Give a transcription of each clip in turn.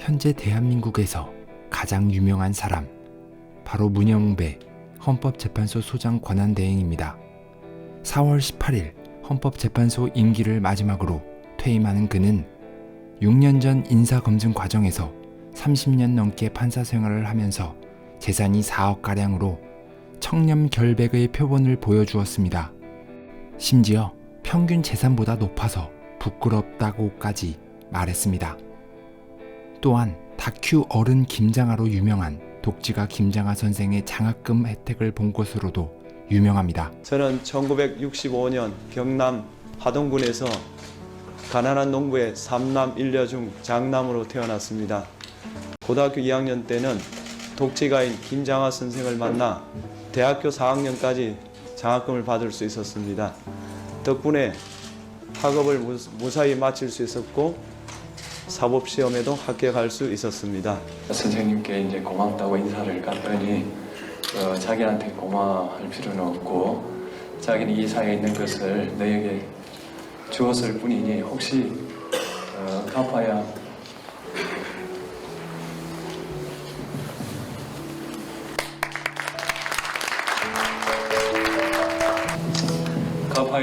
현재 대한민국에서 가장 유명한 사람, 바로 문영배 헌법재판소 소장 권한대행입니다. 4월 18일 헌법재판소 임기를 마지막으로 퇴임하는 그는 6년 전 인사검증 과정에서 30년 넘게 판사 생활을 하면서 재산이 4억가량으로 청렴결백의 표본을 보여주었습니다. 심지어 평균 재산보다 높아서 부끄럽다고까지 말했습니다. 또한 다큐 어른 김장하로 유명한 독지가 김장하 선생의 장학금 혜택을 본 것으로도 유명합니다. 저는 1965년 경남 하동군에서 가난한 농부의 3남 1녀 중 장남으로 태어났습니다. 고등학교 2학년 때는 독지가인 김장하 선생을 만나 대학교 4학년까지 장학금을 받을 수 있었습니다. 덕분에 학업을 무사히 마칠 수 있었고 사법시험에도 합격할 수 있었습니다. 선생님께 이제 고맙다고 인사를 갔더니 자기한테 고마워할 필요는 없고 자기는 이 사회에 있는 것을 너에게 주었을 뿐이니 혹시 갚아야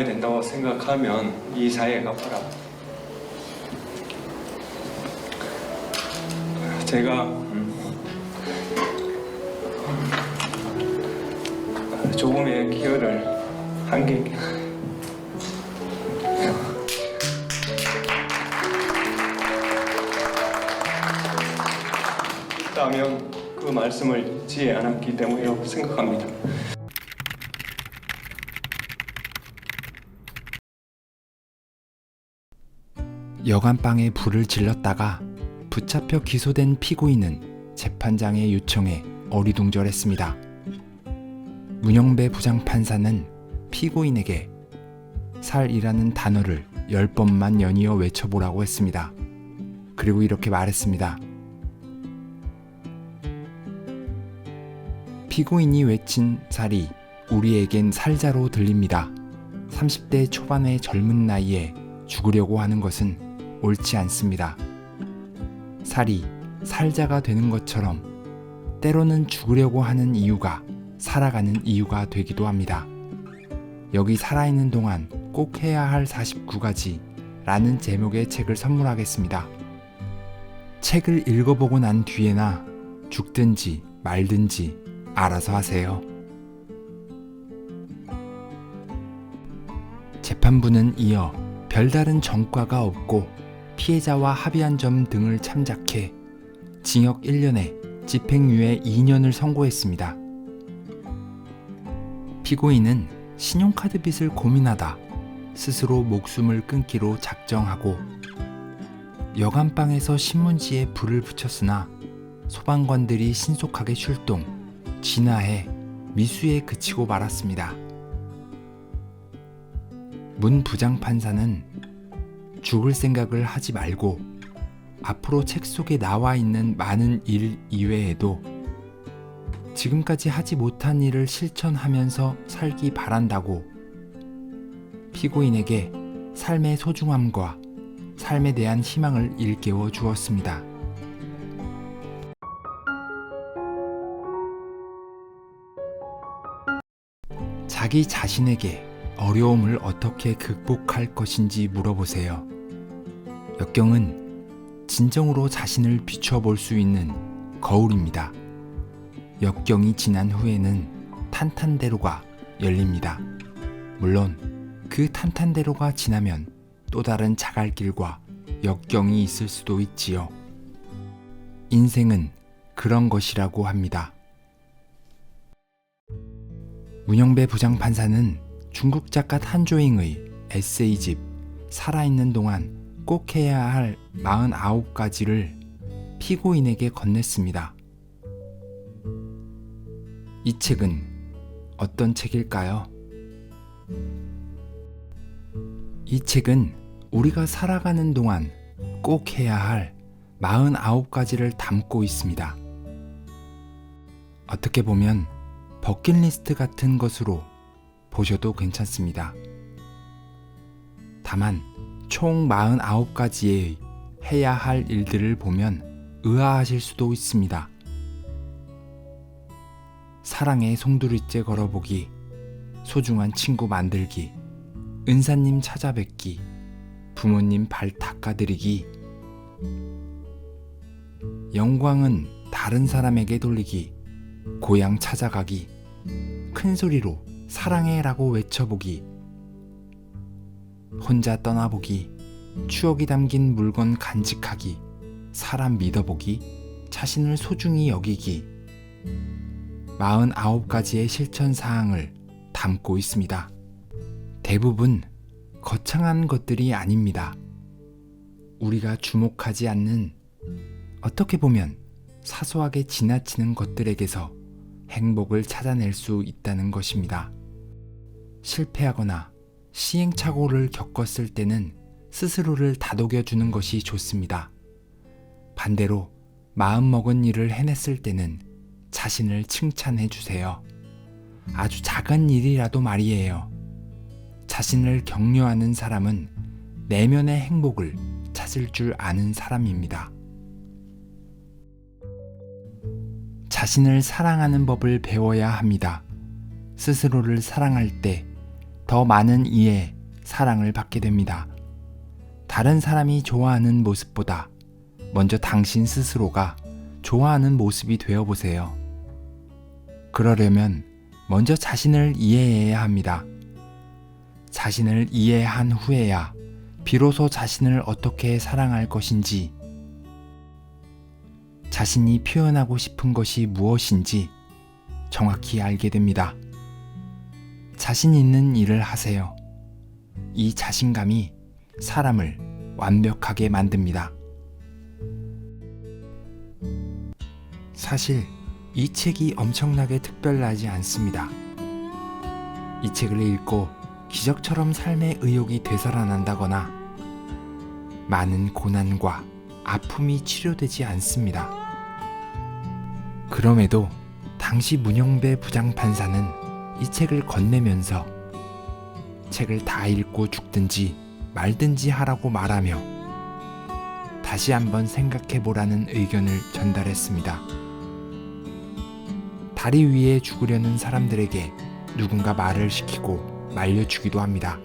된다고 생각하면 이 사회에 갚아라. 제가 조금의 기여를 한 게 있다면 그 말씀을 지혜 않았기 때문이라고 생각합니다. 여간방에 불을 질렀다가 붙잡혀 기소된 피고인은 재판장의 요청에 어리둥절했습니다. 문영배 부장판사는 피고인에게 살이라는 단어를 10번만 연이어 외쳐보라고 했습니다. 그리고 이렇게 말했습니다. 피고인이 외친 살이 우리에겐 살자로 들립니다. 30대 초반의 젊은 나이에 죽으려고 하는 것은 옳지 않습니다. 살이 살자가 되는 것처럼 때로는 죽으려고 하는 이유가 살아가는 이유가 되기도 합니다. 여기 살아있는 동안 꼭 해야 할 49가지 라는 제목의 책을 선물하겠습니다. 책을 읽어보고 난 뒤에나 죽든지 말든지 알아서 하세요. 재판부는 이어 별다른 전과가 없고 피해자와 합의한 점 등을 참작해 징역 1년에 집행유예 2년을 선고했습니다. 피고인은 신용카드 빚을 고민하다 스스로 목숨을 끊기로 작정하고 여간방에서 신문지에 불을 붙였으나 소방관들이 신속하게 출동, 진화해 미수에 그치고 말았습니다. 문 부장판사는 죽을 생각을 하지 말고 앞으로 책 속에 나와 있는 많은 일 이외에도 지금까지 하지 못한 일을 실천하면서 살기 바란다고 피고인에게 삶의 소중함과 삶에 대한 희망을 일깨워 주었습니다. 자기 자신에게 어려움을 어떻게 극복할 것인지 물어보세요. 역경은 진정으로 자신을 비춰볼 수 있는 거울입니다. 역경이 지난 후에는 탄탄대로가 열립니다. 물론 그 탄탄대로가 지나면 또 다른 자갈길과 역경이 있을 수도 있지요. 인생은 그런 것이라고 합니다. 문영배 부장판사는 중국 작가 한조잉의 에세이집 살아있는 동안 꼭 해야 할 49가지를 피고인에게 건넸습니다. 이 책은 어떤 책일까요? 이 책은 우리가 살아가는 동안 꼭 해야 할 49가지를 담고 있습니다. 어떻게 보면 버킷리스트 같은 것으로 보셔도 괜찮습니다. 다만 총 49가지의 해야 할 일들을 보면 의아하실 수도 있습니다. 사랑의 송두리째 걸어보기, 소중한 친구 만들기, 은사님 찾아뵙기, 부모님 발 닦아드리기, 영광은 다른 사람에게 돌리기, 고향 찾아가기, 큰 소리로 사랑해라고 외쳐보기, 혼자 떠나보기, 추억이 담긴 물건 간직하기, 사람 믿어보기, 자신을 소중히 여기기, 49가지의 실천 사항을 담고 있습니다. 대부분 거창한 것들이 아닙니다. 우리가 주목하지 않는, 어떻게 보면 사소하게 지나치는 것들에게서 행복을 찾아낼 수 있다는 것입니다. 실패하거나 시행착오를 겪었을 때는 스스로를 다독여주는 것이 좋습니다. 반대로 마음먹은 일을 해냈을 때는 자신을 칭찬해 주세요. 아주 작은 일이라도 말이에요. 자신을 격려하는 사람은 내면의 행복을 찾을 줄 아는 사람입니다. 자신을 사랑하는 법을 배워야 합니다. 스스로를 사랑할 때 더 많은 이해, 사랑을 받게 됩니다. 다른 사람이 좋아하는 모습보다 먼저 당신 스스로가 좋아하는 모습이 되어보세요. 그러려면 먼저 자신을 이해해야 합니다. 자신을 이해한 후에야 비로소 자신을 어떻게 사랑할 것인지, 자신이 표현하고 싶은 것이 무엇인지 정확히 알게 됩니다. 자신 있는 일을 하세요. 이 자신감이 사람을 완벽하게 만듭니다. 사실 이 책이 엄청나게 특별하지 않습니다. 이 책을 읽고 기적처럼 삶의 의욕이 되살아난다거나 많은 고난과 아픔이 치료되지 않습니다. 그럼에도 당시 문영배 부장판사는 이 책을 건네면서 책을 다 읽고 죽든지 말든지 하라고 말하며 다시 한번 생각해보라는 의견을 전달했습니다. 다리 위에 죽으려는 사람들에게 누군가 말을 시키고 말려주기도 합니다.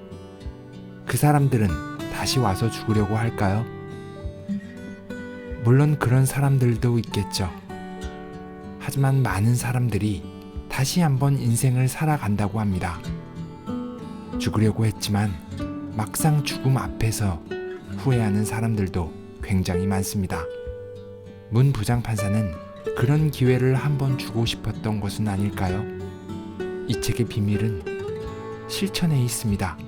그 사람들은 다시 와서 죽으려고 할까요? 물론 그런 사람들도 있겠죠. 하지만 많은 사람들이 다시 한번 인생을 살아간다고 합니다. 죽으려고 했지만 막상 죽음 앞에서 후회하는 사람들도 굉장히 많습니다. 문 부장판사는 그런 기회를 한번 주고 싶었던 것은 아닐까요? 이 책의 비밀은 실천에 있습니다.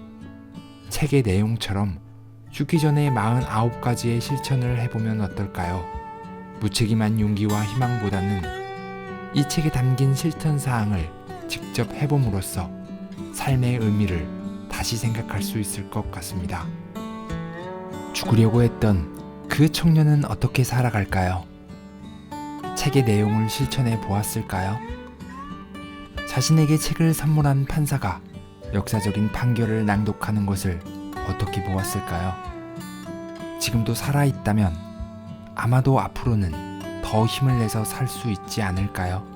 책의 내용처럼 죽기 전에 49가지의 실천을 해보면 어떨까요? 무책임한 용기와 희망보다는 이 책에 담긴 실천 사항을 직접 해봄으로써 삶의 의미를 다시 생각할 수 있을 것 같습니다. 죽으려고 했던 그 청년은 어떻게 살아갈까요? 책의 내용을 실천해 보았을까요? 자신에게 책을 선물한 판사가 역사적인 판결을 낭독하는 것을 어떻게 보았을까요? 지금도 살아있다면 아마도 앞으로는 더 힘을 내서 살 수 있지 않을까요?